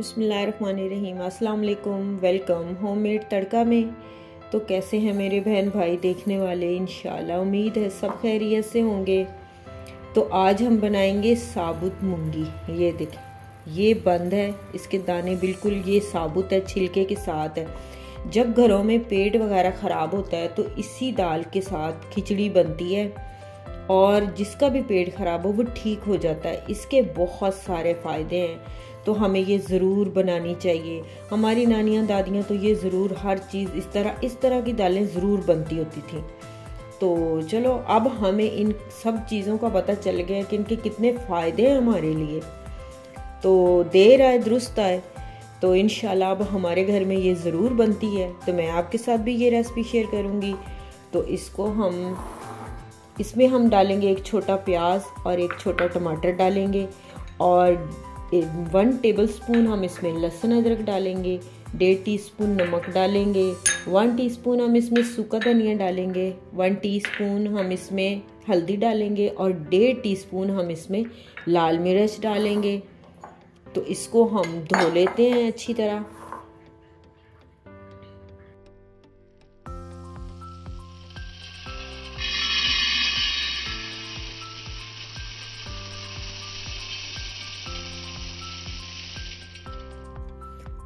बिस्मिल्लाहिर्रहमानिर्रहीम। अस्सलाम वालेकुम। वेलकम होममेड तड़का में। तो कैसे हैं मेरे बहन भाई देखने वाले? इंशाल्लाह उम्मीद है सब खैरियत से होंगे। तो आज हम बनाएंगे साबुत मूंगी। ये देखें, ये बंद है, इसके दाने बिल्कुल ये साबुत है, छिलके के साथ है। जब घरों में पेट वगैरह ख़राब होता है तो इसी दाल के साथ खिचड़ी बनती है और जिसका भी पेट ख़राब हो वो ठीक हो जाता है। इसके बहुत सारे फ़ायदे हैं, तो हमें ये ज़रूर बनानी चाहिए। हमारी नानियाँ दादियाँ तो ये ज़रूर हर चीज़ इस तरह की दालें ज़रूर बनती होती थी। तो चलो अब हमें इन सब चीज़ों का पता चल गया कि इनके कितने फ़ायदे हैं हमारे लिए। तो देर आए दुरुस्त आए, तो इंशाल्लाह अब हमारे घर में ये ज़रूर बनती है। तो मैं आपके साथ भी ये रेसिपी शेयर करूँगी। तो इसमें हम डालेंगे एक छोटा प्याज और एक छोटा टमाटर डालेंगे और 1 टेबलस्पून हम इसमें लहसुन अदरक डालेंगे, 1.5 टीस्पून नमक डालेंगे, 1 टीस्पून हम इसमें सूखा धनिया डालेंगे, 1 टीस्पून हम इसमें हल्दी डालेंगे और 1.5 टीस्पून हम इसमें लाल मिर्च डालेंगे। तो इसको हम धो लेते हैं अच्छी तरह।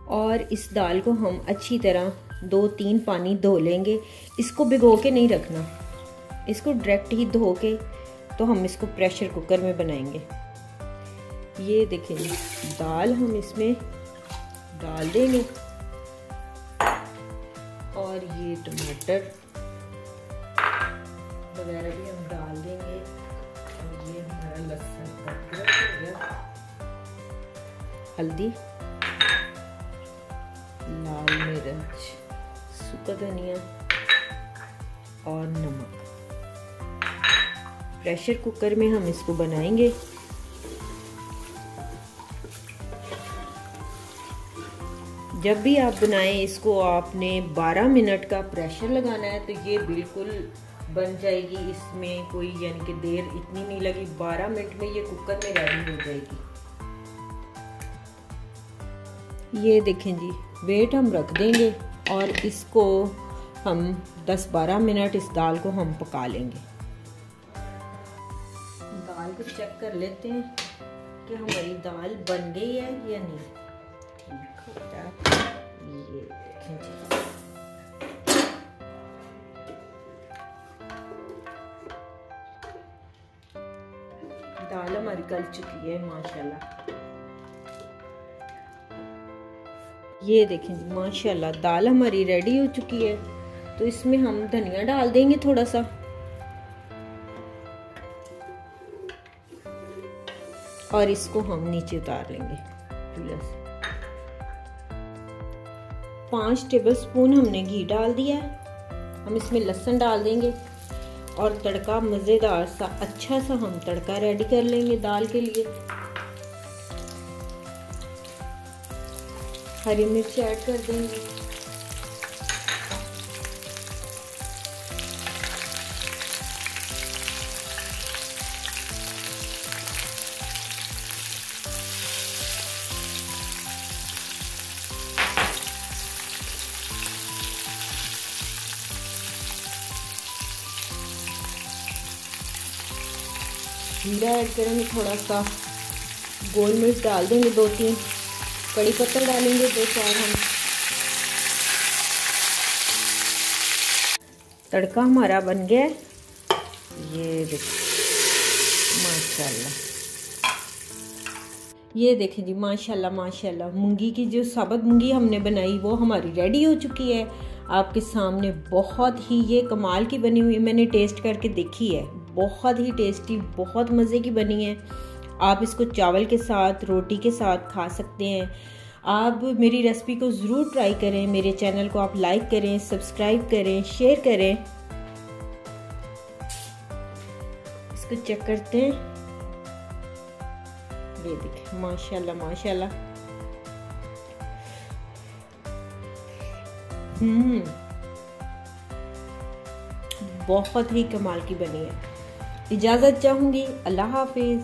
और इस दाल को हम अच्छी तरह 2-3 पानी धो लेंगे। इसको भिगो के नहीं रखना, इसको डायरेक्ट ही धो के तो हम इसको प्रेशर कुकर में बनाएंगे। ये देखें दाल हम इसमें डाल देंगे और ये टमाटर वगैरह भी हम डाल देंगे और ये हमारा लहसुन अदरक हो गया, हल्दी, लाल मिर्च, सूखा धनिया और नमक। प्रेशर कुकर में हम इसको बनाएंगे। जब भी आप बनाएं इसको आपने 12 मिनट का प्रेशर लगाना है, तो ये बिल्कुल बन जाएगी। इसमें कोई यानी कि देर इतनी नहीं लगी, 12 मिनट में ये कुकर में रेडी हो जाएगी। ये देखें जी, वेट हम रख देंगे और इसको हम 10-12 मिनट इस दाल को हम पका लेंगे। दाल को चेक कर लेते हैं कि हमारी दाल बन गई है या नहीं। ठीक होता है, ये देखें जी। दाल हमारी गल चुकी है माशाल्लाह। ये देखें जी माशाल्लाह दाल हमारी रेडी हो चुकी है। तो इसमें हम धनिया डाल देंगे थोड़ा सा, और इसको हम नीचे उतार लेंगे चूल्हे से। 5 टेबलस्पून हमने घी डाल दिया है। हम इसमें लहसुन डाल देंगे और तड़का मज़ेदार सा अच्छा सा हम तड़का रेडी कर लेंगे दाल के लिए। हरी मिर्च ऐड कर देंगे, जीरा ऐड करेंगे, थोड़ा सा गोल मिर्च डाल देंगे 2-3, कड़ी पत्ता डालेंगे 2-4 हम। तड़का हमारा बन गया। ये देखिए माशाल्लाह, ये देखें जी माशाल्लाह माशाल्लाह। मूंगी की जो साबुत मूंगी हमने बनाई वो हमारी रेडी हो चुकी है आपके सामने। बहुत ही ये कमाल की बनी हुई है, मैंने टेस्ट करके देखी है, बहुत ही टेस्टी, बहुत मज़े की बनी है। आप इसको चावल के साथ, रोटी के साथ खा सकते हैं। आप मेरी रेसिपी को ज़रूर ट्राई करें। मेरे चैनल को आप लाइक करें, सब्सक्राइब करें, शेयर करें। इसको चेक करते हैं। ये देखें माशाल्लाह माशाल्लाह। बहुत ही कमाल की बनी है। इजाज़त चाहूँगी। अल्लाह हाफिज़।